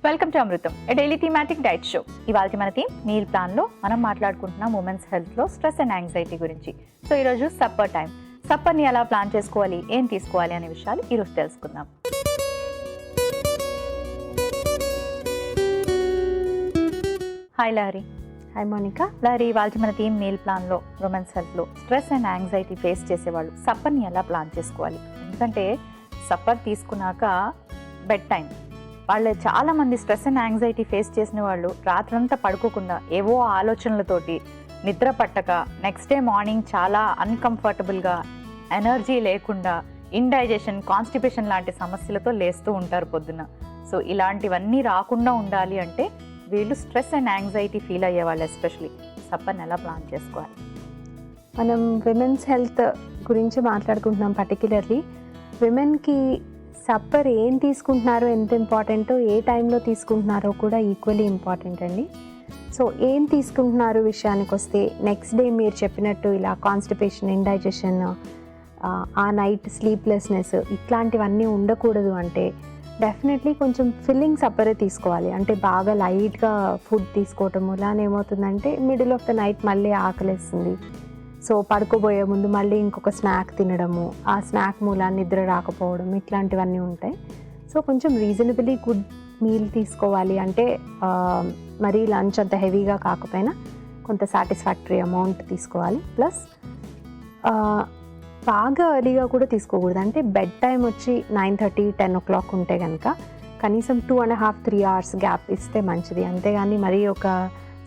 Welcome to Amrutham, a daily thematic diet show. ఇవాళ మన theme meal ప్లాన్లో మనం మాట్లాడుకుంటున్నాం ఉమెన్స్ హెల్త్లో స్ట్రెస్ అండ్ యాంగ్జైటీ గురించి. సో ఈరోజు సప్పర్ టైం. సప్పర్ని ఎలా ప్లాన్ చేసుకోవాలి, ఏం తీసుకోవాలి అనే విషయాలు ఈరోజు తెలుసుకుందాం. హాయ్ లహరి. హాయ్ మోనికా. లహరి, ఇవాళ మన థీమ్ మీల్ ప్లాన్లో ఉమెన్స్ హెల్త్లో స్ట్రెస్ అండ్ యాంగ్జైటీ ఫేస్ చేసేవాళ్ళు సప్పర్ని ఎలా ప్లాన్ చేసుకోవాలి. ఎందుకంటే సప్పర్ తీసుకున్నాక బెడ్ టైం, వాళ్ళు చాలామంది స్ట్రెస్ అండ్ యాంగ్జైటీ ఫేస్ చేసిన వాళ్ళు రాత్రంతా పడుకోకుండా ఏవో ఆలోచనలతోటి నిద్ర పట్టక నెక్స్ట్ డే మార్నింగ్ చాలా అన్కంఫర్టబుల్గా, ఎనర్జీ లేకుండా, ఇండైజెషన్, కాన్స్టిపేషన్ లాంటి సమస్యలతో లేస్తూ ఉంటారు పొద్దున్న. సో ఇలాంటివన్నీ రాకుండా ఉండాలి అంటే వీళ్ళు స్ట్రెస్ అండ్ యాంగ్జైటీ ఫీల్ అయ్యే వాళ్ళు ఎస్పెషలీ సప్పర్ని ఎలా ప్లాన్ చేసుకోవాలి. మనం విమెన్స్ హెల్త్ గురించి మాట్లాడుకుంటున్నాం. పర్టిక్యులర్లీ విమెన్కి సప్పర్ ఏం తీసుకుంటున్నారో, ఎంత ఇంపార్టెంటో, ఏ టైంలో తీసుకుంటున్నారో కూడా ఈక్వల్లీ ఇంపార్టెంట్ అండి. సో ఏం తీసుకుంటున్నారు విషయానికి వస్తే, నెక్స్ట్ డే మీరు చెప్పినట్టు ఇలా కాన్స్టిపేషన్, ఇండైజెషన్, ఆ నైట్ స్లీప్లెస్నెస్ ఇట్లాంటివన్నీ ఉండకూడదు అంటే డెఫినెట్లీ కొంచెం ఫిల్లింగ్ సప్పరే తీసుకోవాలి. అంటే బాగా లైట్గా ఫుడ్ తీసుకోవటం వల్ల ఏమవుతుందంటే మిడిల్ ఆఫ్ ద నైట్ మళ్ళీ ఆకలేస్తుంది. సో పడుకోబోయే ముందు మళ్ళీ ఇంకొక స్నాక్ తినడము, ఆ స్నాక్ మూలాన్ని నిద్ర రాకపోవడం, ఇట్లాంటివన్నీ ఉంటాయి. సో కొంచెం రీజనబుల్లీ గుడ్ మీల్ తీసుకోవాలి అంటే మరీ లంచ్ అంత హెవీగా కాకపోయినా కొంత సాటిస్ఫాక్టరీ అమౌంట్ తీసుకోవాలి. ప్లస్ బాగా ఎర్లీగా కూడా తీసుకోకూడదు. అంటే బెడ్ టైం వచ్చి 9:30, 10 o'clock ఉంటే కనుక కనీసం 2.5-3 hours గ్యాప్ ఇస్తే మంచిది. అంతేగాని మరీ ఒక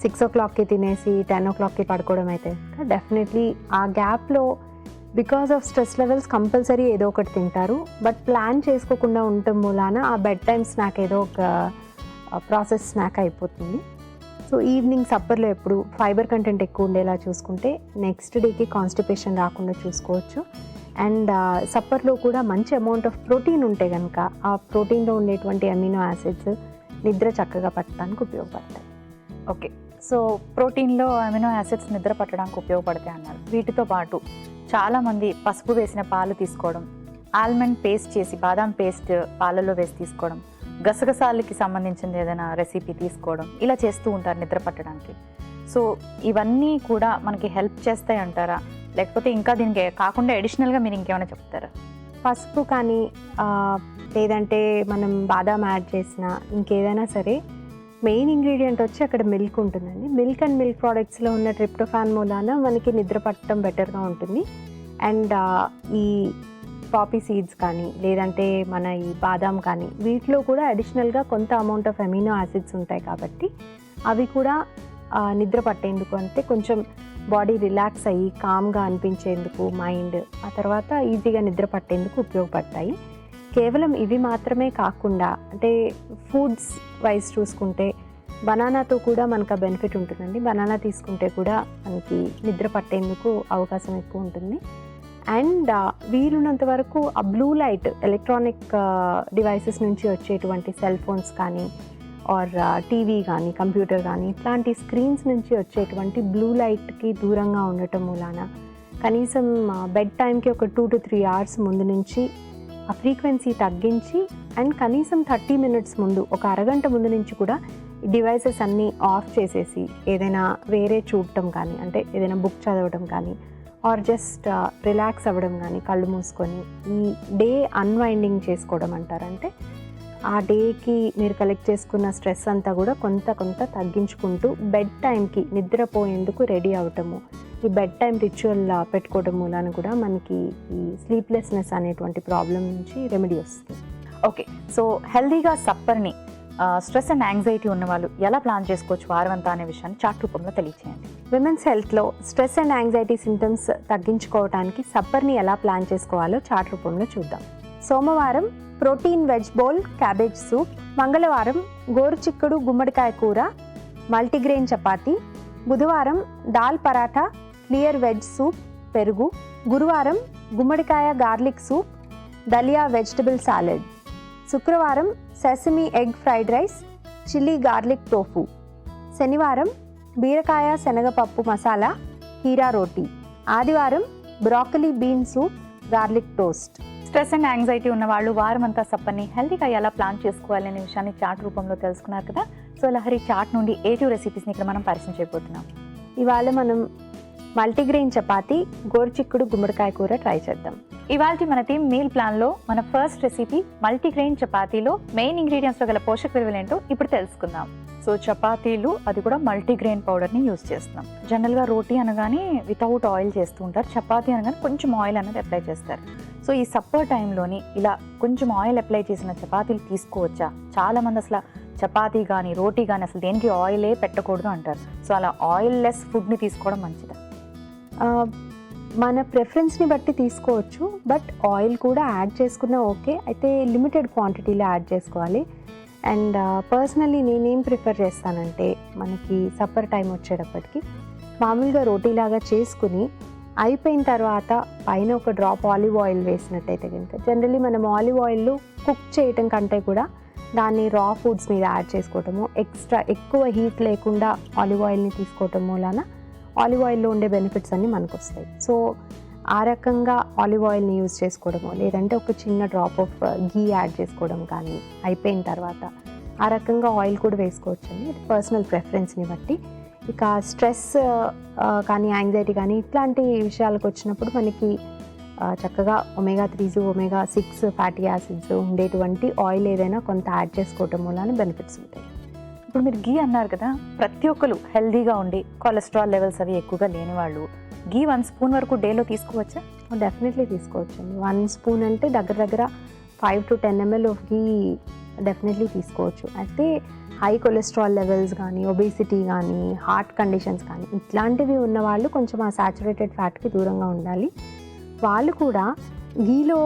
6 o'clockకి తినేసి 10 o'clockకి పడుకోవడం అయితే డెఫినెట్లీ ఆ గ్యాప్లో because of stress levels compulsory ఏదో ఒకటి తింటారు. బట్ ప్లాన్ చేసుకోకుండా ఉండటం మూలాన ఆ బెడ్ టైం స్నాక్ ఏదో ఒక ప్రాసెస్ స్నాక్ అయిపోతుంది. సో ఈవినింగ్ సప్పర్లో ఎప్పుడు ఫైబర్ కంటెంట్ ఎక్కువ ఉండేలా చూసుకుంటే నెక్స్ట్ డేకి కాన్స్టిపేషన్ రాకుండా చూసుకోవచ్చు. అండ్ సప్పర్లో కూడా మంచి అమౌంట్ ఆఫ్ ప్రోటీన్ ఉంటే కనుక ఆ ప్రోటీన్లో ఉండేటువంటి అమినో యాసిడ్స్ నిద్ర చక్కగా పట్టడానికి ఉపయోగపడతాయి. ఓకే, సో ప్రోటీన్లో అమినో యాసిడ్స్ నిద్ర పట్టడానికి ఉపయోగపడతాయి అన్నారు. వీటితో పాటు చాలామంది పసుపు వేసిన పాలు తీసుకోవడం, ఆల్మండ్ పేస్ట్ చేసి బాదాం పేస్ట్ పాలలో వేసి తీసుకోవడం, గసగసాలకి సంబంధించింది ఏదైనా రెసిపీ తీసుకోవడం, ఇలా చేస్తూ ఉంటారు నిద్ర పట్టడానికి. సో ఇవన్నీ కూడా మనకి హెల్ప్ చేస్తాయి అంటారా, లేకపోతే ఇంకా దీనికి కాకుండా అడిషనల్గా మీరు ఇంకేమైనా చెప్తారా? పసుపు కానీ లేదంటే మనం బాదాం యాడ్ చేసిన ఇంకేదైనా సరే మెయిన్ ఇంగ్రీడియంట్ వచ్చి అక్కడ మిల్క్ ఉంటుందండి. మిల్క్ అండ్ మిల్క్ ప్రోడక్ట్స్లో ఉన్న ట్రిప్టోఫాన్ మూలాన మనకి నిద్ర పట్టడం బెటర్గా ఉంటుంది. అండ్ ఈ పాపీ సీడ్స్ కానీ లేదంటే మన ఈ బాదాం కానీ వీటిలో కూడా అడిషనల్గా కొంత అమౌంట్ ఆఫ్ అమినో యాసిడ్స్ ఉంటాయి కాబట్టి అవి కూడా నిద్ర పట్టేందుకు, అంటే కొంచెం బాడీ రిలాక్స్ అయ్యి కామ్గా అనిపించేందుకు మైండ్, ఆ తర్వాత ఈజీగా నిద్ర పట్టేందుకు ఉపయోగపడతాయి. కేవలం ఇవి మాత్రమే కాకుండా అంటే ఫుడ్స్ వైజ్ చూసుకుంటే బనానాతో కూడా మనకు ఆ బెనిఫిట్ ఉంటుందండి. బనానా తీసుకుంటే కూడా మనకి నిద్ర పట్టేందుకు అవకాశం ఎక్కువ ఉంటుంది. అండ్ వీలున్నంత వరకు ఆ బ్లూ లైట్, ఎలక్ట్రానిక్ డివైసెస్ నుంచి వచ్చేటువంటి సెల్ ఫోన్స్ కానీ ఆర్ టీవీ కానీ కంప్యూటర్ కానీ ఇట్లాంటి స్క్రీన్స్ నుంచి వచ్చేటువంటి బ్లూ లైట్కి దూరంగా ఉండటం మూలాన కనీసం బెడ్ టైంకి ఒక 2-3 hours ముందు నుంచి ఆ ఫ్రీక్వెన్సీ తగ్గించి అండ్ కనీసం 30 minutes ముందు, ఒక అరగంట ముందు నుంచి కూడా ఈ డివైసెస్ అన్నీ ఆఫ్ చేసేసి ఏదైనా వేరే చూడటం కానీ, అంటే ఏదైనా బుక్ చదవడం కానీ ఆర్ జస్ట్ రిలాక్స్ అవ్వడం కానీ కళ్ళు మూసుకొని ఈ డే అన్వైండింగ్ చేసుకోవడం అంటారంటే ఆ డేకి మీరు కలెక్ట్ చేసుకున్న స్ట్రెస్ అంతా కూడా కొంత తగ్గించుకుంటూ బెడ్ టైంకి నిద్రపోయేందుకు రెడీ అవటము, ఈ బెడ్ టైం రిచువల్ పెట్టుకోవడం మూలాన కూడా మనకి ఈ స్లీప్లెస్నెస్ అనేటువంటి ప్రాబ్లం నుంచి రెమెడీ వస్తుంది. ఓకే, సో హెల్దీగా సప్పర్ని స్ట్రెస్ అండ్ యాంగ్జైటీ ఉన్న వాళ్ళు ఎలా ప్లాన్ చేసుకోవచ్చు వారమంతా అనే విషయాన్ని చార్ట్ రూపంలో తెలియచేయండి. విమెన్స్ హెల్త్లో స్ట్రెస్ అండ్ యాంగ్జైటీ సింటమ్స్ తగ్గించుకోవడానికి సప్పర్ని ఎలా ప్లాన్ చేసుకోవాలో చార్ట్ రూపంలో చూద్దాం. సోమవారం protein veg bowl cabbage soup, మంగళవారం గోరుచిక్కుడు గుమ్మడికాయ కూర మల్టీగ్రెయిన్ చపాతీ, బుధవారం దాల్ పరాఠా క్లియర్ వెజ్ సూప్ పెరుగు, గురువారం గుమ్మడికాయ గార్లిక్ సూప్ దలియా వెజిటబుల్ సాలెడ్, శుక్రవారం sesame egg fried rice chilli garlic tofu, శనివారం బీరకాయ శనగపప్పు మసాలా, కీరా రోటీ. ఆదివారం broccoli bean soup, garlic toast. Stress and anxiety ఉన్న వాళ్ళు వారమంతా సప్పని హెల్తీగా ఎలా ప్లాన్ చేసుకోవాలి అనే విషయాన్ని చాట్ రూపంలో తెలుసుకున్నారు కదా. సో లహరి చాట్ నుండి A2 రెసిపీస్ని ఇక్కడ మనం పరిచయం చేయబోతున్నాం. ఇవాళ మనం మల్టీగ్రెయిన్ చపాతీ, గోరుచిక్కుడు గుమ్మడికాయ కూర ట్రై చేద్దాం. ఇవాళ మన టీమ్ మీల్ ప్లాన్లో మన ఫస్ట్ రెసిపీ మల్టీగ్రెయిన్ చపాతీలో మెయిన్ ఇంగ్రీడియంట్స్లో గల పోషక విలువలు ఏంటో ఇప్పుడు తెలుసుకుందాం. సో చపాతీలు అది కూడా మల్టీగ్రెయిన్ పౌడర్ని యూస్ చేస్తున్నాం. జనరల్గా రోటీ అనగానే వితౌట్ ఆయిల్ చేస్తూ ఉంటారు, చపాతీ అనగానే కొంచెం ఆయిల్ అనేది అప్లై చేస్తారు. సో ఈ సప్పర్ టైంలోని ఇలా కొంచెం ఆయిల్ అప్లై చేసిన చపాతీలు తీసుకోవచ్చా? చాలామంది అసలు చపాతీ కానీ రోటీ కానీ అసలు దేనికి ఆయిలే పెట్టకూడదు అంటారు. సో అలా ఆయిల్ లెస్ ఫుడ్ని తీసుకోవడం మంచిదా? మన ప్రిఫరెన్స్ని బట్టి తీసుకోవచ్చు, బట్ ఆయిల్ కూడా యాడ్ చేసుకున్నా ఓకే, అయితే లిమిటెడ్ క్వాంటిటీలో యాడ్ చేసుకోవాలి. అండ్ పర్సనల్లీ నేనేం ప్రిఫర్ చేస్తానంటే, మనకి సప్పర్ టైం వచ్చేటప్పటికి మామూలుగా రోటీలాగా చేసుకుని అయిపోయిన తర్వాత పైన ఒక డ్రాప్ ఆలివ్ ఆయిల్ వేసినట్టయితే కనుక, జనరల్లీ మనం ఆలివ్ ఆయిల్ కుక్ చేయటం కంటే కూడా దాన్ని రా ఫుడ్స్ మీద యాడ్ చేసుకోవటము, ఎక్కువ హీట్ లేకుండా ఆలివ్ ఆయిల్ని తీసుకోవటం మూలాన ఆలివ్ ఆయిల్లో ఉండే బెనిఫిట్స్ అన్నీ మనకు వస్తాయి. సో ఆ రకంగా ఆలివ్ ఆయిల్ని యూజ్ చేసుకోవడము, లేదంటే ఒక చిన్న డ్రాప్ ఆఫ్ గీ యాడ్ చేసుకోవడం కానీ అయిపోయిన తర్వాత ఆ రకంగా ఆయిల్ కూడా వేసుకోవచ్చండి. ఇది పర్సనల్ ప్రిఫరెన్స్ని బట్టి. ఇక స్ట్రెస్ కానీ యాంగ్జైటీ కానీ ఇట్లాంటి విషయాలకు వచ్చినప్పుడు మనకి చక్కగా omega-3s, omega-6 ఫ్యాటీ యాసిడ్స్ ఉండేటువంటి ఆయిల్ ఏదైనా కొంత యాడ్ చేసుకోవటం వలన బెనిఫిట్స్ ఉంటాయి. ఇప్పుడు మీరు గీ అన్నారు కదా, ప్రతి ఒక్కరు హెల్దీగా ఉండి కొలెస్ట్రాల్ లెవెల్స్ అవి ఎక్కువగా లేని వాళ్ళు గీ 1 స్పూన్ వరకు డేలో తీసుకోవచ్చా? డెఫినెట్లీ తీసుకోవచ్చండి. 1 స్పూన్ అంటే దగ్గర 5 to 10 ml of ghee definitely తీసుకోవచ్చు. అయితే హై కొలెస్ట్రాల్ లెవెల్స్ కానీ, ఒబేసిటీ కానీ, హార్ట్ కండిషన్స్ కానీ ఇట్లాంటివి ఉన్న వాళ్ళు కొంచెం ఆ సాచురేటెడ్ ఫ్యాట్కి దూరంగా ఉండాలి. వాళ్ళు కూడా గీలో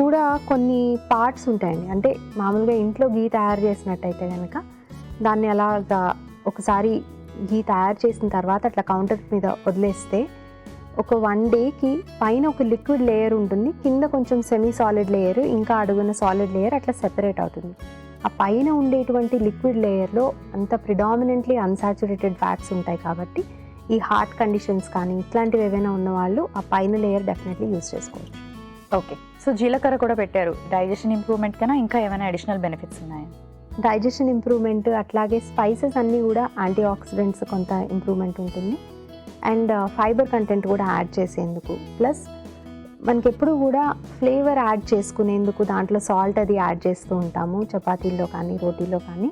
కూడా కొన్ని పార్ట్స్ ఉంటాయండి. అంటే మామూలుగా ఇంట్లో గీ తయారు చేసినట్టయితే కనుక దాన్ని అలాగా ఒకసారి గీ తయారు చేసిన తర్వాత అట్లా కౌంటర్ మీద వదిలేస్తే ఒక 1 డేకి పైన ఒక లిక్విడ్ లేయర్ ఉంటుంది, కింద కొంచెం సెమీ సాలిడ్ లేయర్, ఇంకా అడుగున సాలిడ్ లేయర్ అట్లా సెపరేట్ అవుతుంది. ఆ పైన ఉండేటువంటి లిక్విడ్ లేయర్లో అంత ప్రిడామినెంట్లీ అన్సాచురేటెడ్ ఫ్యాట్స్ ఉంటాయి. కాబట్టి ఈ హార్ట్ కండిషన్స్ కానీ ఇట్లాంటివి ఏవైనా ఉన్నవాళ్ళు ఆ పైన లేయర్ డెఫినెట్లీ యూజ్ చేసుకోవచ్చు. ఓకే, సో జీలకర్ర కూడా పెట్టారు. డైజెషన్ ఇంప్రూవ్మెంట్ కన్నా ఇంకా ఏమైనా అడిషనల్ బెనిఫిట్స్ ఉన్నాయా? డైజెషన్ ఇంప్రూవ్మెంట్, అట్లాగే స్పైసెస్ అన్నీ కూడా యాంటీ ఆక్సిడెంట్స్ కొంత ఇంప్రూవ్మెంట్ ఉంటుంది. అండ్ ఫైబర్ కంటెంట్ కూడా యాడ్ చేసేందుకు, ప్లస్ మనకి ఎప్పుడు కూడా ఫ్లేవర్ యాడ్ చేసుకునేందుకు దాంట్లో సాల్ట్ అది యాడ్ చేస్తూ ఉంటాము చపాతీల్లో కానీ రోటీలో కానీ.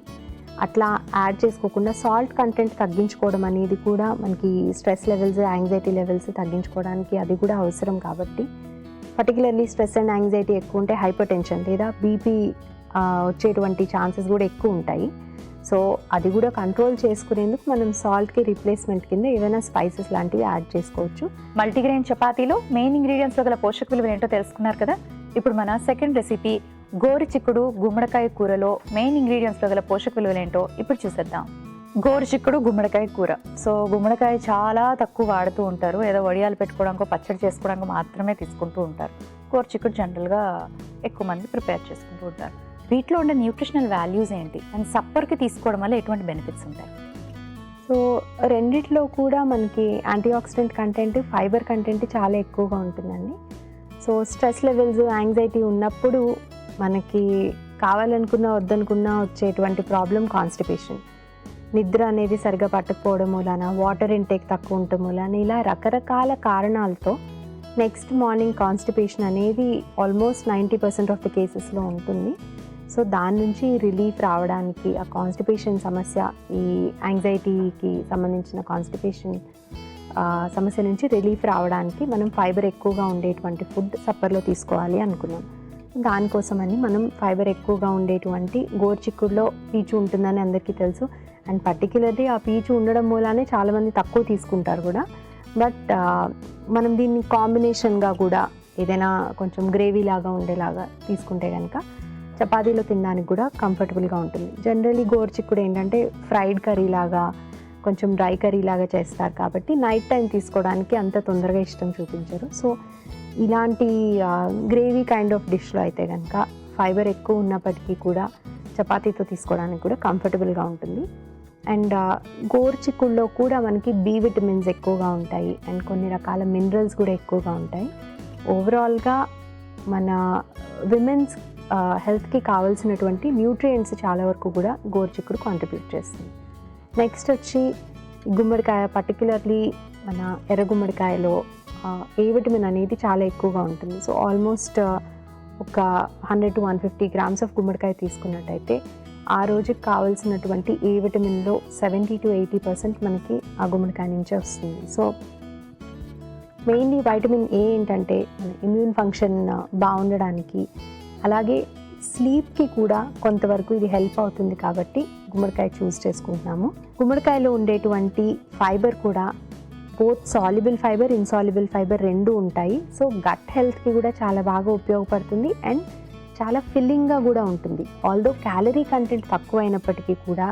అట్లా యాడ్ చేసుకోకుండా సాల్ట్ కంటెంట్ తగ్గించుకోవడం అనేది కూడా మనకి స్ట్రెస్ లెవెల్స్, యాంగ్జైటీ లెవెల్స్ తగ్గించుకోవడానికి అది కూడా అవసరం. కాబట్టి పర్టికులర్లీ స్ట్రెస్ అండ్ యాంగ్జైటీ ఎక్కువ ఉంటే హైపర్ టెన్షన్ లేదా బీపీ వచ్చేటువంటి ఛాన్సెస్ కూడా ఎక్కువ ఉంటాయి. సో అది కూడా కంట్రోల్ చేసుకునేందుకు మనం సాల్ట్కి రీప్లేస్మెంట్ కింద ఏవైనా స్పైసెస్ లాంటివి యాడ్ చేసుకోవచ్చు. మల్టీగ్రెయిన్ చపాతీలో మెయిన్ ఇంగ్రీడియంట్స్లో గల పోషక విలువలు ఏంటో తెలుసుకున్నారు కదా. ఇప్పుడు మన సెకండ్ రెసిపీ గోరుచిక్కుడు గుమ్మడికాయ కూరలో మెయిన్ ఇంగ్రీడియంట్స్లో గల పోషక విలువలు ఏంటో ఇప్పుడు చూసేద్దాం. గోరుచిక్కుడు గుమ్మడికాయ కూర. సో గుమ్మడికాయ చాలా తక్కువ వాడుతూ ఉంటారు, ఏదో వడియాలు పెట్టుకోవడానికి పచ్చడి చేసుకోవడానికి మాత్రమే తీసుకుంటూ ఉంటారు. గోరుచిక్కుడు జనరల్గా ఎక్కువ మంది ప్రిపేర్ చేసుకుంటూ ఉంటారు. వీటిలో ఉండే న్యూట్రిషనల్ వాల్యూస్ ఏంటి అండ్ సప్పర్కి తీసుకోవడం వల్ల ఎటువంటి బెనిఫిట్స్ ఉంటాయి? సో రెండిట్లో కూడా మనకి anti oxidant content, fibre content చాలా ఎక్కువగా ఉంటుందండి. సో స్ట్రెస్ లెవెల్స్, యాంగ్జైటీ ఉన్నప్పుడు మనకి కావాలనుకున్నా వద్దనుకున్నా వచ్చేటువంటి ప్రాబ్లం కాన్స్టిపేషన్. నిద్ర అనేది సరిగా పట్టకపోవడం మూలాన, వాటర్ ఇంటేక్ తక్కువ ఉండటం మూలాన, ఇలా రకరకాల కారణాలతో నెక్స్ట్ మార్నింగ్ కాన్స్టిపేషన్ అనేది ఆల్మోస్ట్ 90% ఆఫ్ ద కేసెస్లో ఉంటుంది. సో దాని నుంచి రిలీఫ్ రావడానికి, ఆ కాన్స్టిపేషన్ సమస్య, ఈ యాంగ్జైటీకి సంబంధించిన కాన్స్టిపేషన్ సమస్య నుంచి రిలీఫ్ రావడానికి మనం ఫైబర్ ఎక్కువగా ఉండేటువంటి ఫుడ్ సప్పర్లో తీసుకోవాలి అనుకున్నాం. దానికోసమని మనం ఫైబర్ ఎక్కువగా ఉండేటువంటి గోరుచిక్కుడులో పీచు ఉంటుందని అందరికీ తెలుసు. అండ్ పర్టికులర్లీ ఆ పీచు ఉండడం మూలానే చాలామంది తక్కువ తీసుకుంటారు కూడా. బట్ మనం దీన్ని కాంబినేషన్గా కూడా ఏదైనా కొంచెం గ్రేవీ లాగా ఉండేలాగా తీసుకుంటే కనుక చపాతీలో తినడానికి కూడా కంఫర్టబుల్గా ఉంటుంది. జనరలీ గోరుచిక్కుడు ఏంటంటే ఫ్రైడ్ కర్రీ లాగా, కొంచెం డ్రై కర్రీ లాగా చేస్తారు కాబట్టి నైట్ టైం తీసుకోవడానికి అంత తొందరగా ఇష్టం చూపించరు. సో ఇలాంటి గ్రేవీ కైండ్ ఆఫ్ డిష్లో అయితే కనుక ఫైబర్ ఎక్కువ ఉన్నప్పటికీ కూడా చపాతీతో తీసుకోవడానికి కూడా కంఫర్టబుల్గా ఉంటుంది. అండ్ గోరుచిక్కుడులో కూడా మనకి బి విటమిన్స్ ఎక్కువగా ఉంటాయి అండ్ కొన్ని రకాల మినరల్స్ కూడా ఎక్కువగా ఉంటాయి. ఓవరాల్గా మన విమెన్స్ హెల్త్కి కావాల్సినటువంటి న్యూట్రియంట్స్ చాలా వరకు కూడా గోరుచిక్కుడు కాంట్రిబ్యూట్ చేస్తుంది. నెక్స్ట్ వచ్చి గుమ్మడికాయ, పర్టికులర్లీ మన ఎర్ర గుమ్మడికాయలో ఏ విటమిన్ అనేది చాలా ఎక్కువగా ఉంటుంది. సో ఆల్మోస్ట్ ఒక 100 to 150 grams ఆఫ్ గుమ్మడికాయ తీసుకున్నట్టయితే ఆ రోజుకి కావాల్సినటువంటి ఏ విటమిన్లో 70 to 80% మనకి ఆ గుమ్మడికాయ నుంచే వస్తుంది. సో మెయిన్లీ వైటమిన్ ఏ ఏంటంటే మన ఇమ్యూన్ ఫంక్షన్ బాగుండడానికి, అలాగే స్లీప్కి కూడా కొంతవరకు ఇది హెల్ప్ అవుతుంది కాబట్టి గుమ్మడికాయ చూస్ చేసుకుంటున్నాము. గుమ్మడికాయలో ఉండేటువంటి ఫైబర్ కూడా both soluble fibre, insoluble fibre రెండు ఉంటాయి. సో గట్ హెల్త్కి కూడా చాలా బాగా ఉపయోగపడుతుంది అండ్ చాలా ఫిల్లింగ్గా కూడా ఉంటుంది. ఆల్దో క్యాలరీ కంటెంట్ తక్కువ అయినప్పటికీ కూడా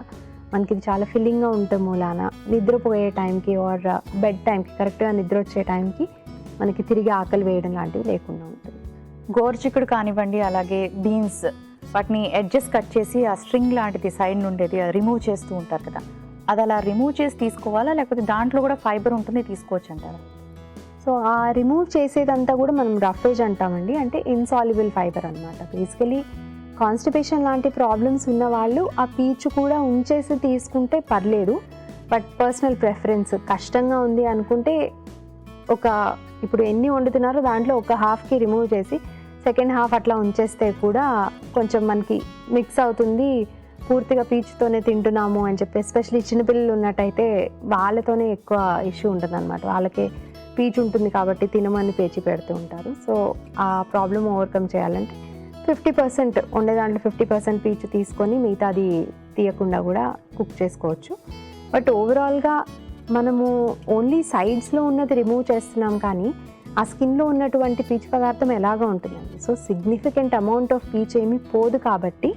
మనకి ఇది చాలా ఫిల్లింగ్గా ఉండటం మూలాన నిద్రపోయే టైంకి ఆర్ బెడ్ టైంకి, కరెక్ట్గా నిద్ర వచ్చే టైంకి మనకి తిరిగి ఆకలి వేయడం లాంటివి లేకుండా ఉంటుంది. గోరుచిక్కుడు కానివ్వండి, అలాగే బీన్స్, వాటిని ఎడ్జెస్ కట్ చేసి ఆ స్ట్రింగ్ లాంటిది సైడ్ నుండేది రిమూవ్ చేస్తూ ఉంటారు కదా, అది అలా రిమూవ్ చేసి తీసుకోవాలా లేకపోతే దాంట్లో కూడా ఫైబర్ ఉంటుంది తీసుకోవచ్చు అంటారా? సో ఆ రిమూవ్ చేసేదంతా కూడా మనం రఫేజ్ అంటామండి, అంటే ఇన్సాల్యుబుల్ ఫైబర్ అనమాట. బేసికలీ కాన్స్టిపేషన్ లాంటి ప్రాబ్లమ్స్ ఉన్న వాళ్ళు ఆ పీచు కూడా ఉంచేసి తీసుకుంటే పర్లేదు. బట్ పర్సనల్ ప్రెఫరెన్స్, కష్టంగా ఉంది అనుకుంటే ఇప్పుడు ఎన్ని వండుతున్నారో దాంట్లో ఒక హాఫ్కి రిమూవ్ చేసి సెకండ్ హాఫ్ అట్లా ఉంచేస్తే కూడా కొంచెం మనకి మిక్స్ అవుతుంది, పూర్తిగా పీచుతోనే తింటున్నాము అని చెప్పి. ఎస్పెషలీ చిన్నపిల్లలు ఉన్నట్టయితే వాళ్ళతోనే ఎక్కువ ఇష్యూ ఉంటుంది అనమాట. వాళ్ళకే పీచు ఉంటుంది కాబట్టి తినమని పేచి పెడుతూ ఉంటారు. సో ఆ ప్రాబ్లమ్ ఓవర్కమ్ చేయాలంటే 50% ఉండే దాంట్లో 50% పీచు తీసుకొని మిగతాది తీయకుండా కూడా కుక్ చేసుకోవచ్చు. బట్ ఓవరాల్గా మనము ఓన్లీ సైడ్స్లో ఉన్నది రిమూవ్ చేస్తున్నాం కానీ ఆ స్కిన్లో ఉన్నటువంటి పీచు పదార్థం ఎలాగా ఉంటుందండి. సో సిగ్నిఫికెంట్ అమౌంట్ ఆఫ్ పీచు ఏమీ పోదు కాబట్టి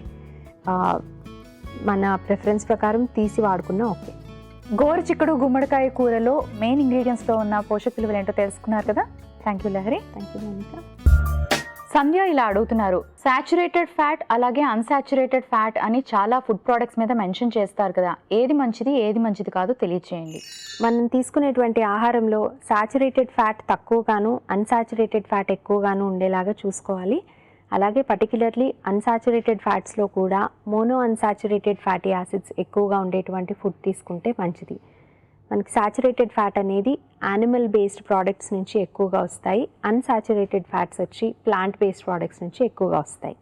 మన ప్రిఫరెన్స్ ప్రకారం తీసి వాడుకున్నా ఓకే. గోరుచిక్కుడు గుమ్మడికాయ కూరలో మెయిన్ ఇంగ్రీడియంట్స్లో ఉన్న పోషక విలువలు ఏంటో తెలుసుకున్నారు కదా. Thank you Lahari. Thank you Mounika. Sandhya ఇలా అడుగుతున్నారు, సాచురేటెడ్ ఫ్యాట్ అలాగే అన్సాచురేటెడ్ ఫ్యాట్ అని చాలా ఫుడ్ ప్రోడక్ట్స్ మీద మెన్షన్ చేస్తారు కదా, ఏది మంచిది కాదో తెలియచేయండి. మనం తీసుకునేటువంటి ఆహారంలో సాచురేటెడ్ ఫ్యాట్ తక్కువగాను అన్సాచురేటెడ్ ఫ్యాట్ ఎక్కువగాను ఉండేలాగా చూసుకోవాలి. అలాగే పర్టికులర్లీ అన్సాచురేటెడ్ ఫ్యాట్స్లో కూడా మోనో అన్సాచురేటెడ్ ఫ్యాటీ యాసిడ్స్ ఎక్కువగా ఉండేటువంటి ఫుడ్ తీసుకుంటే మంచిది. మనకి సాచురేటెడ్ ఫ్యాట్ అనేది యానిమల్ బేస్డ్ ప్రోడక్ట్స్ నుంచి ఎక్కువగా వస్తాయి, అన్సాచురేటెడ్ ఫ్యాట్స్ వచ్చి ప్లాంట్ బేస్డ్ ప్రోడక్ట్స్ నుంచి ఎక్కువగా వస్తాయి.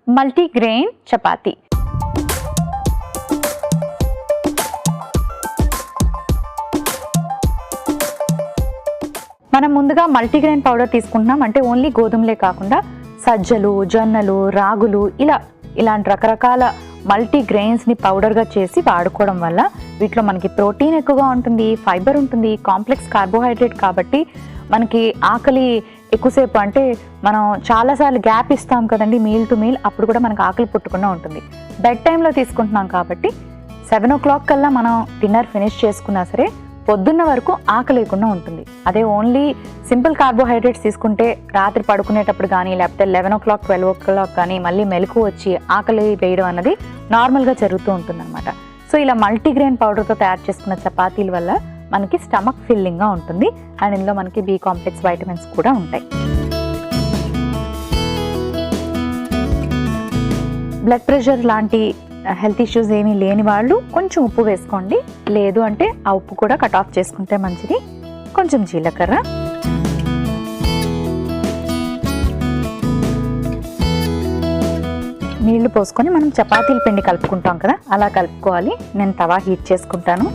మల్టీగ్రెయిన్ చపాతీ. మనం ముందుగా మల్టీగ్రెయిన్ పౌడర్ తీసుకుంటున్నాం అంటే ఓన్లీ గోధుమలే కాకుండా సజ్జలు, జొన్నలు, రాగులు ఇలాంటి రకరకాల మల్టీగ్రెయిన్స్ని పౌడర్గా చేసి వాడుకోవడం వల్ల వీటిలో మనకి ప్రోటీన్ ఎక్కువగా ఉంటుంది, ఫైబర్ ఉంటుంది, కాంప్లెక్స్ కార్బోహైడ్రేట్ కాబట్టి మనకి ఆకలి ఎక్కువసేపు, అంటే మనం చాలాసార్లు గ్యాప్ ఇస్తాం కదండి మీల్ టు మీల్, అప్పుడు కూడా మనకు ఆకలి పుట్టకుండా ఉంటుంది. బెడ్ టైంలో తీసుకుంటున్నాం కాబట్టి 7 o'clock కల్లా మనం డిన్నర్ ఫినిష్ చేసుకున్నా సరే పొద్దున్న వరకు ఆకలి లేకుండా ఉంటుంది. అదే ఓన్లీ సింపుల్ కార్బోహైడ్రేట్స్ తీసుకుంటే రాత్రి పడుకునేటప్పుడు కానీ లేకపోతే 11 o'clock 12 o'clock కానీ మళ్ళీ మెలకు వచ్చి ఆకలి వేయడం అన్నది నార్మల్గా జరుగుతూ ఉంటుంది అనమాట. సో ఇలా మల్టీగ్రెయిన్ పౌడర్తో తయారు చేసుకున్న చపాతీల వల్ల మనకి స్టమక్ ఫిల్లింగ్గా ఉంటుంది అండ్ ఇందులో మనకి బి కాంప్లెక్స్ వైటమిన్స్ కూడా ఉంటాయి. బ్లడ్ ప్రెషర్ లాంటి హెల్త్ ఇష్యూస్ ఏమీ లేని వాళ్ళు కొంచెం ఉప్పు వేసుకోండి, లేదు అంటే ఆ ఉప్పు కూడా కట్ ఆఫ్ చేసుకుంటే మంచిది. కొంచెం జీలకర్ర, నీళ్లు పోసుకొని మనం చపాతీల పిండి కలుపుకుంటాం కదా అలా కలుపుకోవాలి. నేను తవా హీట్ చేసుకుంటాను.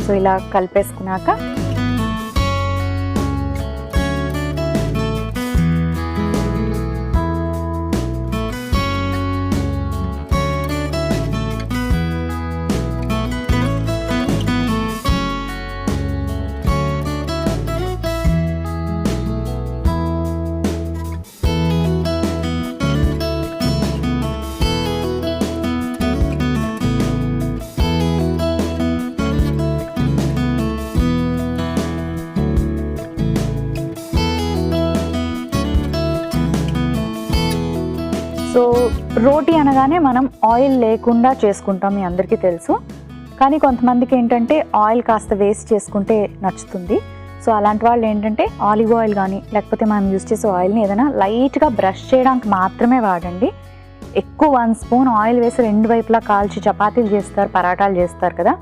సో ఇలా కలిపేసుకున్నాక రోటీ అనగానే మనం ఆయిల్ లేకుండా చేసుకుంటాం, మీ అందరికీ తెలుసు. కానీ కొంతమందికి ఏంటంటే ఆయిల్ కాస్త వేస్ట్ చేసుకుంటే నచ్చుతుంది. సో అలాంటి వాళ్ళు ఏంటంటే ఆలివ్ ఆయిల్ కానీ లేకపోతే మనం యూజ్ చేసే ఆయిల్ని ఏదైనా లైట్గా బ్రష్ చేయడానికి మాత్రమే వాడండి. ఎక్కువ 1 స్పూన్ ఆయిల్ వేసి 2 వైపులా కాల్చి చపాతీలు చేస్తారు, పరాటాలు చేస్తారు కదా,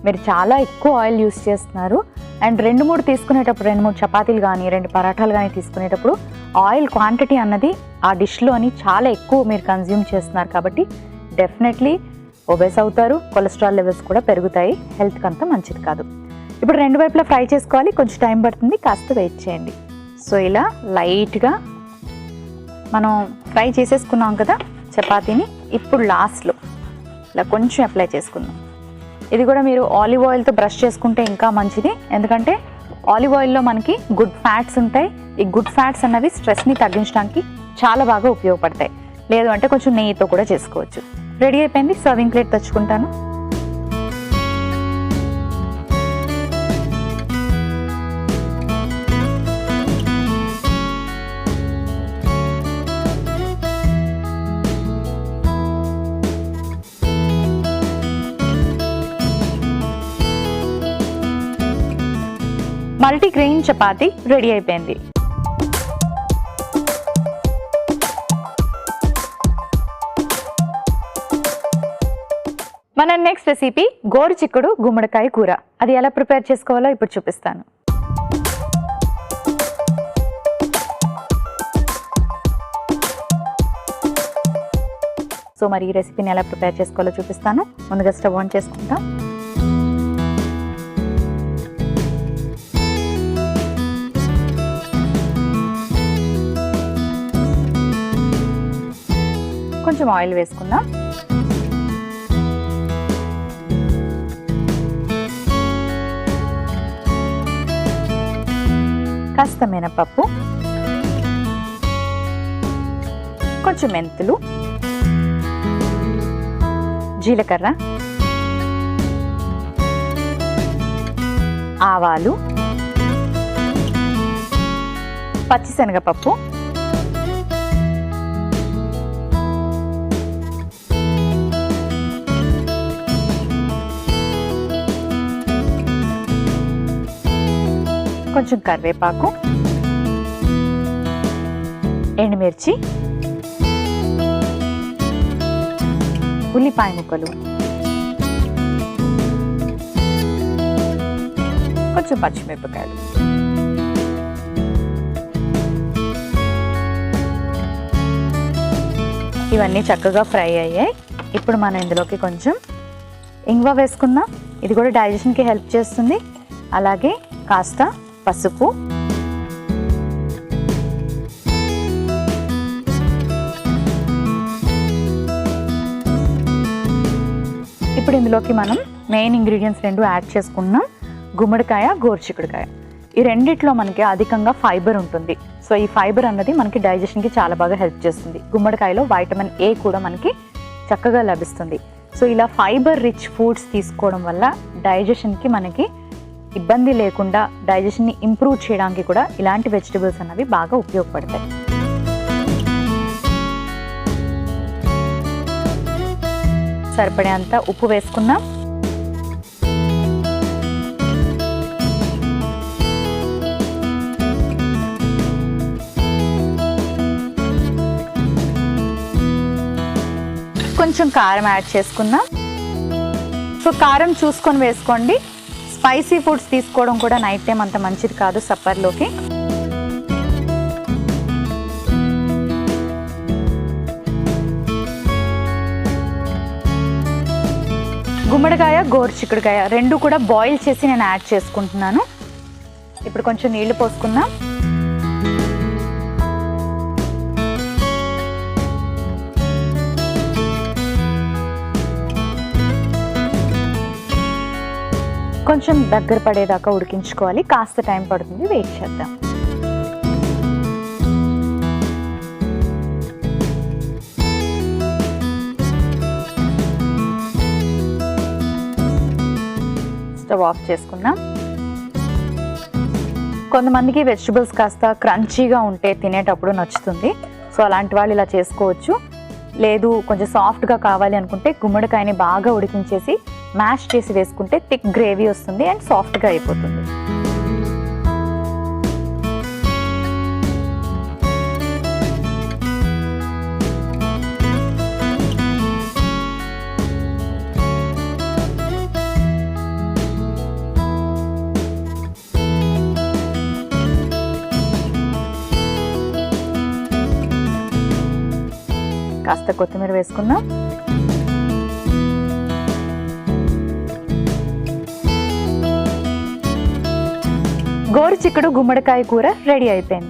మీరు చాలా ఎక్కువ ఆయిల్ యూజ్ చేస్తున్నారు. అండ్ 2-3 తీసుకునేటప్పుడు 2-3 చపాతీలు కానీ 2 పరాటాలు కానీ తీసుకునేటప్పుడు ఆయిల్ క్వాంటిటీ అన్నది ఆ డిష్లోని చాలా ఎక్కువ మీరు కన్జ్యూమ్ చేస్తున్నారు. కాబట్టి డెఫినెట్లీ ఒబేస్ అవుతారు, కొలెస్ట్రాల్ లెవెల్స్ కూడా పెరుగుతాయి, హెల్త్కి అంత మంచిది కాదు. ఇప్పుడు 2 వైపులా ఫ్రై చేసుకోవాలి, కొంచెం టైం పడుతుంది, కాస్త వెయిట్ చేయండి. సో ఇలా లైట్గా మనం ఫ్రై చేసేసుకున్నాం కదా చపాతీని. ఇప్పుడు లాస్ట్లో ఇలా కొంచెం అప్లై చేసుకుందాం. ఇది కూడా మీరు ఆలివ్ ఆయిల్తో బ్రష్ చేసుకుంటే ఇంకా మంచిది, ఎందుకంటే ఆలివ్ ఆయిల్లో మనకి గుడ్ ఫ్యాట్స్ ఉంటాయి. ఈ గుడ్ ఫ్యాట్స్ అన్నవి స్ట్రెస్ని తగ్గించడానికి చాలా బాగా ఉపయోగపడతాయి. లేదు అంటే కొంచెం నెయ్యితో కూడా చేసుకోవచ్చు. రెడీ అయిపోయింది, సర్వింగ్ ప్లేట్ తెచ్చుకుంటాను. మల్టీగ్రెయిన్ చపాతీ రెడీ అయిపోయింది. మన నెక్స్ట్ రెసిపీ గోరుచిక్కుడు గుమ్మడికాయ కూర. అది ఎలా ప్రిపేర్ చేసుకోవాలో ఇప్పుడు చూపిస్తాను. సో మరి ఈ రెసిపీని ఎలా ప్రిపేర్ చేసుకోవాలో చూపిస్తాను. ముందుగా స్టవ్ ఆన్ చేసుకుంటాం. కొంచెం ఆయిల్ వేసుకుందాం. కాస్త మినపప్పు, కొంచెం మెంతులు, జీలకర్ర, ఆవాలు, పచ్చిశనగపప్పు, కొంచెం కరివేపాకు, ఎండుమిర్చి, ఉల్లిపాయ ముక్కలు, కొంచెం పచ్చిమిరపకాయలు. ఇవన్నీ చక్కగా ఫ్రై అయ్యాయి. ఇప్పుడు మనం ఇందులోకి కొంచెం ఇంగువ వేసుకుందాం. ఇది కూడా డైజెషన్కి హెల్ప్ చేస్తుంది. అలాగే కాస్త పసుపు, ఇప్పుడు ఇందులోకి మనం మెయిన్ ఇంగ్రీడియంట్స్ 2 యాడ్ చేసుకున్నాం. గుమ్మడికాయ, గోరుచిక్కుడుకాయ. ఈ రెండిట్లో మనకి అధికంగా ఫైబర్ ఉంటుంది. సో ఈ ఫైబర్ అన్నది మనకి డైజెషన్కి చాలా బాగా హెల్ప్ చేస్తుంది. గుమ్మడికాయలో వైటమిన్ ఏ కూడా మనకి చక్కగా లభిస్తుంది. సో ఇలా ఫైబర్ రిచ్ ఫుడ్స్ తీసుకోవడం వల్ల డైజెషన్కి మనకి ఇబ్బంది లేకుండా డైజెషన్ని ఇంప్రూవ్ చేయడానికి కూడా ఇలాంటి వెజిటబుల్స్ అన్నవి బాగా ఉపయోగపడతాయి. సరిపడేంత ఉప్పు వేసుకుందాం. కొంచెం కారం యాడ్ చేసుకుందాం. సో కారం చూసుకొని వేసుకోండి. స్పైసీ ఫుడ్స్ తీసుకోవడం కూడా నైట్ టైం అంత మంచిది కాదు సప్పర్లోకి. గుమ్మడికాయ, గోరుచిక్కుడుకాయ 2 కూడా బాయిల్ చేసి నేను యాడ్ చేసుకుంటున్నాను. ఇప్పుడు కొంచెం నీళ్లు పోసుకుందాం. కొంచెం దగ్గర పడేదాకా ఉడికించుకోవాలి. కాస్త టైం పడుతుంది, వెయిట్ చేద్దాం. స్టవ్ ఆఫ్ చేసుకుందాం. కొంతమందికి వెజిటబుల్స్ కాస్త క్రంచీగా ఉంటే తినేటప్పుడు నచ్చుతుంది. సో అలాంటి వాళ్ళు ఇలా చేసుకోవచ్చు. లేదు కొంచెం సాఫ్ట్గా కావాలి అనుకుంటే గుమ్మడికాయని బాగా ఉడికించేసి మ్యాష్ చేసి వేసుకుంటే థిక్ గ్రేవీ వస్తుంది అండ్ సాఫ్ట్గా అయిపోతుంది. కాస్త కొత్తిమీర వేసుకుందాం. గోరుచిక్కుడు గుమ్మడికాయ కూర రెడీ అయిపోయింది.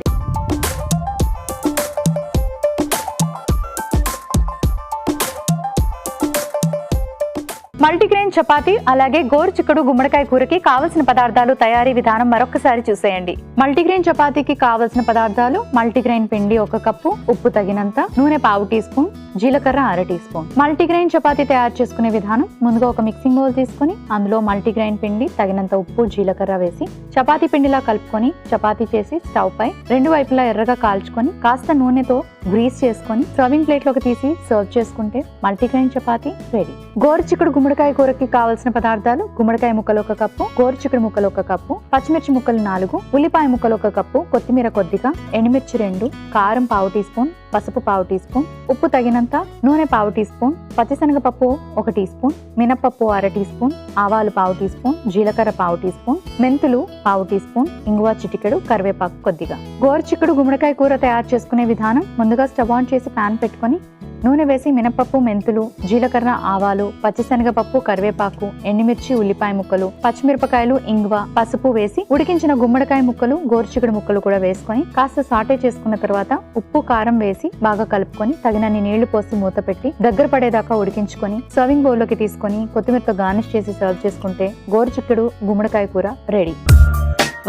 మల్టీగ్రెయిన్ చపాతీ అలాగే గోరుచిక్కుడు గుమ్మడికాయ కూరకి కావలసిన పదార్థాలు, తయారీ విధానం మరొకసారి చూసేయండి. మల్టీగ్రెయిన్ చపాతీకి కావలసిన పదార్థాలు: మల్టీగ్రెయిన్ పిండి 1 కప్పు, ఉప్పు తగినంత, నూనె 1/2 టీ స్పూన్, జీలకర్ర 1/2 టీ స్పూన్. మల్టీగ్రెయిన్ చపాతీ తయారు చేసుకునే విధానం: ముందుగా ఒక మిక్సింగ్ బౌల్ తీసుకుని అందులో మల్టీగ్రెయిన్ పిండి, తగినంత ఉప్పు, జీలకర్ర వేసి చపాతీ పిండిలా కలుపుకొని చపాతీ చేసి స్టవ్ పై 2 వైపులా ఎర్రగా కాల్చుకొని కాస్త నూనెతో గ్రీస్ చేసుకొని సర్వింగ్ ప్లేట్ లోకి తీసి సర్వ్ చేసుకుంటే మల్టీగ్రెయిన్ చపాతీ రెడీ. గోరుచిక్కుడు గుమ్మడికాయ కూరకి కావలసిన పదార్థాలు: గుమ్మడికాయ ముక్కలు 1 కప్పు, గోరుచిక్కుడు ముక్కలు 1 కప్పు, పచ్చిమిర్చి ముక్కలు 4, ఉల్లిపాయ ముక్కలు 1 కప్పు, కొత్తిమీర కొద్దిగా, ఎండుమిర్చి 2, కారం 1/2 టీ స్పూన్, పసుపు 1/2 టీ స్పూన్, ఉప్పు తగినంత, నూనె 1/2 టీ స్పూన్, పచ్చిశనగపప్పు 1 టీ స్పూన్, మినపప్పు 1/2 టీ స్పూన్, ఆవాలు 1/2 టీ స్పూన్, జీలకర్ర 1/2 టీ స్పూన్, మెంతులు 1/2 టీ స్పూన్, ఇంగువ చిటికెడు, కరివేపాకు కొద్దిగా. గోరుచిక్కుడు గుమ్మడికాయ కూర తయారు చేసుకునే విధానం: ముందుగా స్టవ్ ఆన్ చేసి పాన్ పెట్టుకొని నూనె వేసి మినపప్పు, మెంతులు, జీలకర్ర, ఆవాలు, పచ్చిశనగపప్పు, కరివేపాకు, ఎండుమిర్చి, ఉల్లిపాయ ముక్కలు, పచ్చిమిరపకాయలు, ఇంగువ, పసుపు వేసి ఉడికించిన గుమ్మడికాయ ముక్కలు, గోరుచిక్కుడు ముక్కలు కూడా వేసుకొని కాస్త సాటే చేసుకున్న తర్వాత ఉప్పు, కారం వేసి బాగా కలుపుకొని తగినన్ని నీళ్లు పోసి మూత పెట్టి దగ్గర పడేదాకా ఉడికించుకొని సర్వింగ్ బౌల్ లోకి తీసుకొని కొత్తిమీరతో గార్నిష్ చేసి సర్వ్ చేసుకుంటే గోరుచిక్కుడు గుమ్మడికాయ కూర రెడీ.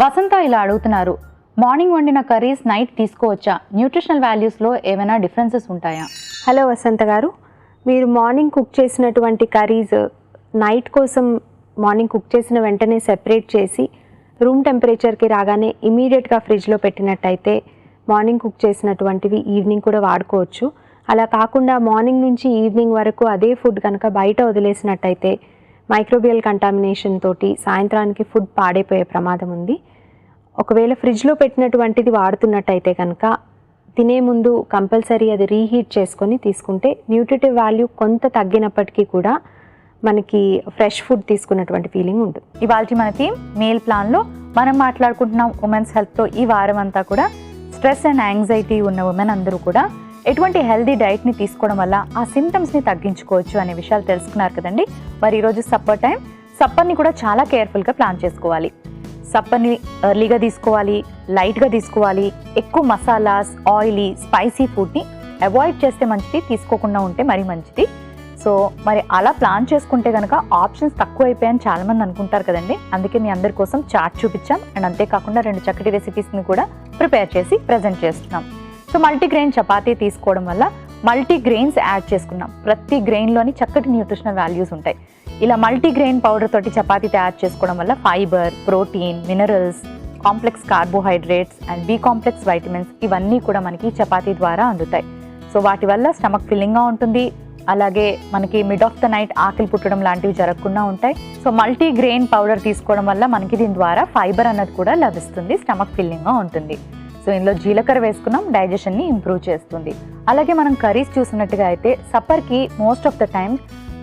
వసంత ఇలా అడుగుతున్నారు: మార్నింగ్ వండిన కర్రీస్ నైట్ తీసుకోవచ్చా? న్యూట్రిషనల్ వాల్యూస్లో ఏమైనా డిఫరెన్సెస్ ఉంటాయా? హలో వసంత గారు, మీరు మార్నింగ్ కుక్ చేసినటువంటి కర్రీస్ నైట్ కోసం మార్నింగ్ కుక్ చేసిన వెంటనే సెపరేట్ చేసి రూమ్ టెంపరేచర్కి రాగానే ఇమీడియట్గా ఫ్రిడ్జ్లో పెట్టినట్టయితే మార్నింగ్ కుక్ చేసినటువంటివి ఈవినింగ్ కూడా వాడుకోవచ్చు. అలా కాకుండా మార్నింగ్ నుంచి ఈవినింగ్ వరకు అదే ఫుడ్ కనుక బయట వదిలేసినట్టయితే మైక్రోబియల్ కంటామినేషన్ తోటి సాయంత్రానికి ఫుడ్ పాడైపోయే ప్రమాదం ఉంది. ఒకవేళ ఫ్రిడ్జ్లో పెట్టినటువంటిది వాడుతున్నట్టయితే కనుక తినే ముందు కంపల్సరీ అది రీహీట్ చేసుకొని తీసుకుంటే న్యూట్రిటివ్ వాల్యూ కొంత తగ్గినప్పటికీ కూడా మనకి ఫ్రెష్ ఫుడ్ తీసుకున్నటువంటి ఫీలింగ్ ఉంటుంది. ఇవాళ మన థీమ్ మీల్ ప్లాన్లో మనం మాట్లాడుకుంటున్నాం ఉమెన్స్ హెల్త్తో. ఈ వారం అంతా కూడా స్ట్రెస్ అండ్ యాంగ్జైటీ ఉన్న ఉమెన్ అందరూ కూడా ఎటువంటి హెల్దీ డైట్ని తీసుకోవడం వల్ల ఆ సిమ్టమ్స్ని తగ్గించుకోవచ్చు అనే విషయాలు తెలుసుకున్నారు కదండి. మరి ఈరోజు సప్పర్ టైం. సప్పర్ని కూడా చాలా కేర్ఫుల్గా ప్లాన్ చేసుకోవాలి. సప్పర్ని ఎర్లీగా తీసుకోవాలి, లైట్గా తీసుకోవాలి. ఎక్కువ మసాలాస్, ఆయిలీ, స్పైసీ ఫుడ్ని అవాయిడ్ చేస్తే మంచిది, తీసుకోకుండా ఉంటే మరీ మంచిది. సో మరి అలా ప్లాన్ చేసుకుంటే కనుక ఆప్షన్స్ తక్కువ అయిపోయాయని చాలామంది అనుకుంటారు కదండి. అందుకే మీ అందరి కోసం చార్ట్ చూపించాం అండ్ అంతేకాకుండా 2 చక్కటి రెసిపీస్ని కూడా ప్రిపేర్ చేసి ప్రజెంట్ చేస్తున్నాం. సో మల్టీగ్రెయిన్ చపాతీ తీసుకోవడం వల్ల మల్టీగ్రెయిన్స్ యాడ్ చేసుకున్నాం. ప్రతి గ్రెయిన్లోని చక్కటి న్యూట్రిషనల్ వాల్యూస్ ఉంటాయి. ఇలా మల్టీగ్రెయిన్ పౌడర్ తోటి చపాతీ తయారు చేసుకోవడం వల్ల fibre, protein, minerals, complex carbohydrates and B complex vitamins ఇవన్నీ కూడా మనకి చపాతీ ద్వారా అందుతాయి. సో వాటి వల్ల స్టమక్ ఫిల్లింగ్గా ఉంటుంది. అలాగే మనకి మిడ్ ఆఫ్ ద నైట్ ఆకలి పుట్టడం లాంటివి జరగకుండా ఉంటాయి. సో మల్టీగ్రెయిన్ పౌడర్ తీసుకోవడం వల్ల మనకి దీని ద్వారా ఫైబర్ అన్నది కూడా లభిస్తుంది, స్టమక్ ఫిల్లింగ్గా ఉంటుంది. సో ఇందులో జీలకర్ర వేసుకున్నాం, డైజెషన్ని ఇంప్రూవ్ చేస్తుంది. అలాగే మనం కర్రీస్ చూసినట్టుగా అయితే సప్పర్కి most of the time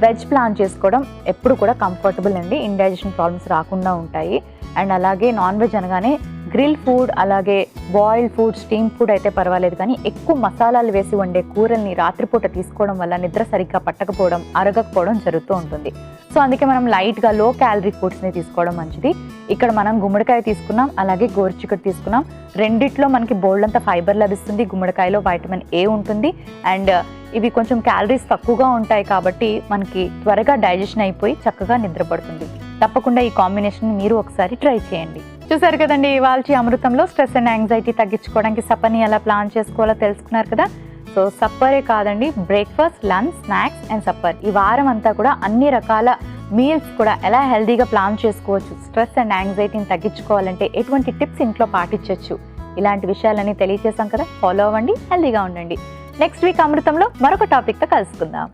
veg plan చేసుకోవడం ఎప్పుడు కూడా కంఫర్టబుల్ అండి. ఇండైజెషన్ ప్రాబ్లమ్స్ రాకుండా ఉంటాయి. అండ్ అలాగే నాన్ వెజ్ అనగానే గ్రిల్ ఫుడ్, అలాగే బాయిల్డ్ ఫుడ్, స్టీమ్ ఫుడ్ అయితే పర్వాలేదు, కానీ ఎక్కువ మసాలాలు వేసి వండే కూరల్ని రాత్రిపూట తీసుకోవడం వల్ల నిద్ర సరిగ్గా పట్టకపోవడం, అరగకపోవడం జరుగుతూ ఉంటుంది. సో అందుకే మనం లైట్గా లో క్యాలరీ ఫుడ్స్ని తీసుకోవడం మంచిది. ఇక్కడ మనం గుమ్మడికాయ తీసుకున్నాం, అలాగే గోరుచిక్కుడు తీసుకున్నాం. రెండిట్లో మనకి బోల్డ్ అంత ఫైబర్ లభిస్తుంది. గుమ్మడికాయలో వైటమిన్ ఏ ఉంటుంది అండ్ ఇవి కొంచెం క్యాలరీస్ తక్కువగా ఉంటాయి కాబట్టి మనకి త్వరగా డైజెషన్ అయిపోయి చక్కగా నిద్రపడుతుంది. తప్పకుండా ఈ కాంబినేషన్ మీరు ఒకసారి ట్రై చేయండి. చూసారు కదండి, ఇవాళ అమృతంలో స్ట్రెస్ అండ్ యాంగ్జైటీ తగ్గించుకోవడానికి సప్పర్ని ఎలా ప్లాన్ చేసుకోవాలో తెలుసుకున్నారు కదా. సో సప్పరే కాదండి, breakfast, lunch, snacks and supper ఈ వారం అంతా కూడా అన్ని రకాల మీల్స్ కూడా ఎలా హెల్దీగా ప్లాన్ చేసుకోవచ్చు, స్ట్రెస్ అండ్ యాంగ్జైటీని తగ్గించుకోవాలంటే ఎటువంటి టిప్స్ ఇంట్లో పాటించవచ్చు, ఇలాంటి విషయాలన్నీ తెలియజేసాం కదా. ఫాలో అవ్వండి, హెల్దీగా ఉండండి. నెక్స్ట్ వీక్ అమృతంలో మరొక టాపిక్తో కలుసుకుందాం.